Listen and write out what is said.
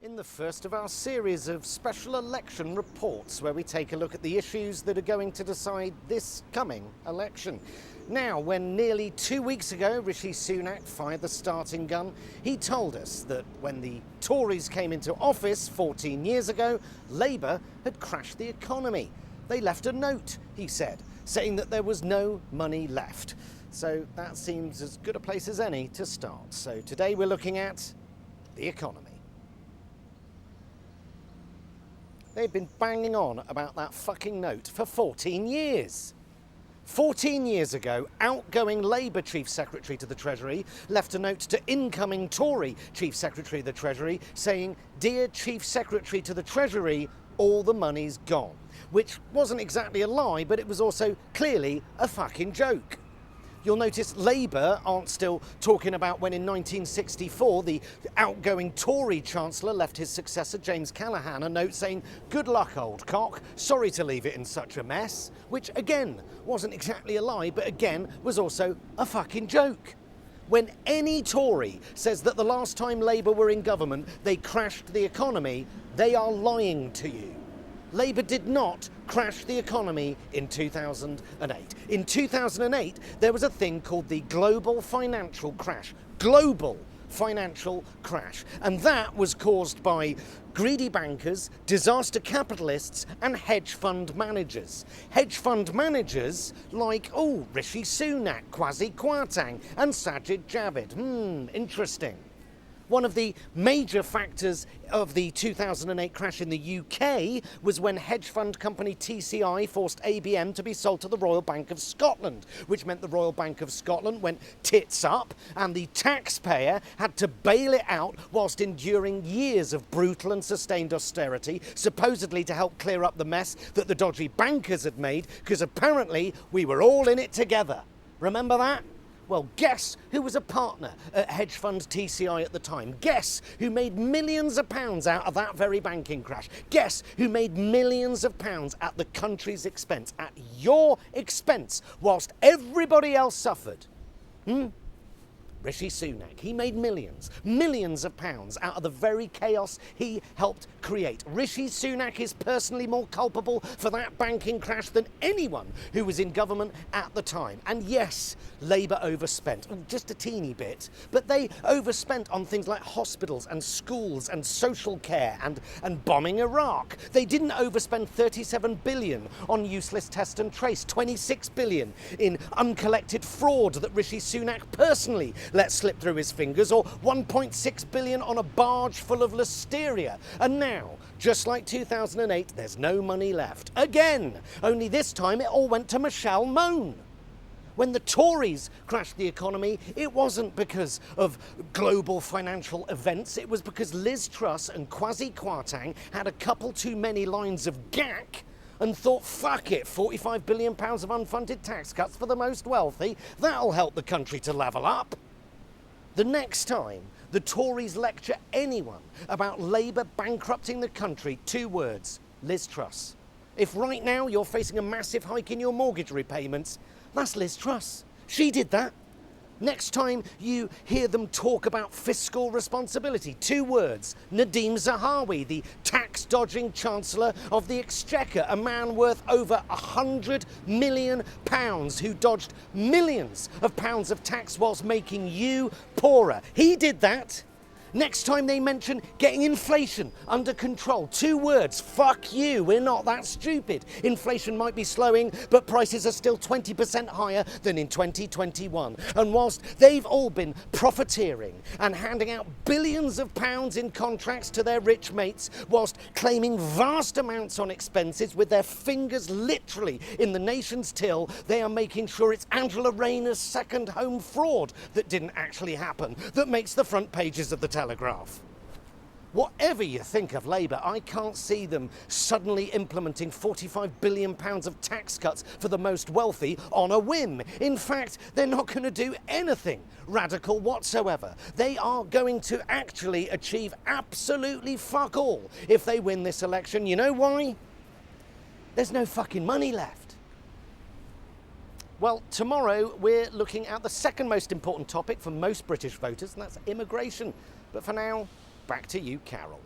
in the first of our series of special election reports where we take a look at the issues that are going to decide this coming election. Now, when nearly 2 weeks ago Rishi Sunak fired the starting gun, he told us that when the Tories came into office 14 years ago, Labour had crashed the economy. They left a note, he said, saying that there was no money left. So that seems as good a place as any to start. So today we're looking at the economy. They've been banging on about that fucking note for 14 years. 14 years ago, outgoing Labour Chief Secretary to the Treasury left a note to incoming Tory Chief Secretary of the Treasury saying, "Dear Chief Secretary to the Treasury, all the money's gone." Which wasn't exactly a lie, but it was also clearly a fucking joke. You'll notice Labour aren't still talking about when in 1964 the outgoing Tory Chancellor left his successor James Callaghan a note saying, "Good luck, old cock, sorry to leave it in such a mess," which again wasn't exactly a lie, but again was also a fucking joke. When any Tory says that the last time Labour were in government they crashed the economy, they are lying to you. Labour did not crash the economy in 2008. In 2008, there was a thing called the global financial crash. Global financial crash. And that was caused by greedy bankers, disaster capitalists, and hedge fund managers. Hedge fund managers like, Rishi Sunak, Kwasi Kwarteng, and Sajid Javid. Interesting. One of the major factors of the 2008 crash in the UK was when hedge fund company TCI forced ABN to be sold to the Royal Bank of Scotland, which meant the Royal Bank of Scotland went tits up and the taxpayer had to bail it out whilst enduring years of brutal and sustained austerity, supposedly to help clear up the mess that the dodgy bankers had made, because apparently we were all in it together. Remember that? Well, guess who was a partner at hedge fund TCI at the time? Guess who made millions of pounds out of that very banking crash? Guess who made millions of pounds at the country's expense, at your expense, whilst everybody else suffered? Rishi Sunak. He made millions of pounds out of the very chaos he helped create. Rishi Sunak is personally more culpable for that banking crash than anyone who was in government at the time. And yes, Labour overspent, just a teeny bit, but they overspent on things like hospitals and schools and social care and bombing Iraq. They didn't overspend 37 billion on useless test and trace, 26 billion in uncollected fraud that Rishi Sunak personally let slip through his fingers, or 1.6 billion on a barge full of listeria. And now, just like 2008, there's no money left. Again! Only this time it all went to Michelle Mone. When the Tories crashed the economy, it wasn't because of global financial events, it was because Liz Truss and Kwasi Kwarteng had a couple too many lines of gack and thought, fuck it, £45 billion of unfunded tax cuts for the most wealthy, that'll help the country to level up. The next time the Tories lecture anyone about Labour bankrupting the country, 2 words, Liz Truss. If right now you're facing a massive hike in your mortgage repayments, that's Liz Truss. She did that. Next time you hear them talk about fiscal responsibility, 2 words, Nadhim Zahawi, the tax-dodging Chancellor of the Exchequer, a man worth over £100 million who dodged millions of pounds of tax whilst making you poorer. He did that. Next time they mention getting inflation under control, 2 words, fuck you, we're not that stupid. Inflation might be slowing, but prices are still 20% higher than in 2021. And whilst they've all been profiteering and handing out billions of pounds in contracts to their rich mates, whilst claiming vast amounts on expenses with their fingers literally in the nation's till, they are making sure it's Angela Rayner's second home fraud that didn't actually happen that makes the front pages of the Telegraph. Whatever you think of Labour, I can't see them suddenly implementing £45 billion of tax cuts for the most wealthy on a whim. In fact, they're not going to do anything radical whatsoever. They are going to actually achieve absolutely fuck all if they win this election. You know why? There's no fucking money left. Well, tomorrow we're looking at the second most important topic for most British voters, and that's immigration. But for now, back to you, Carol.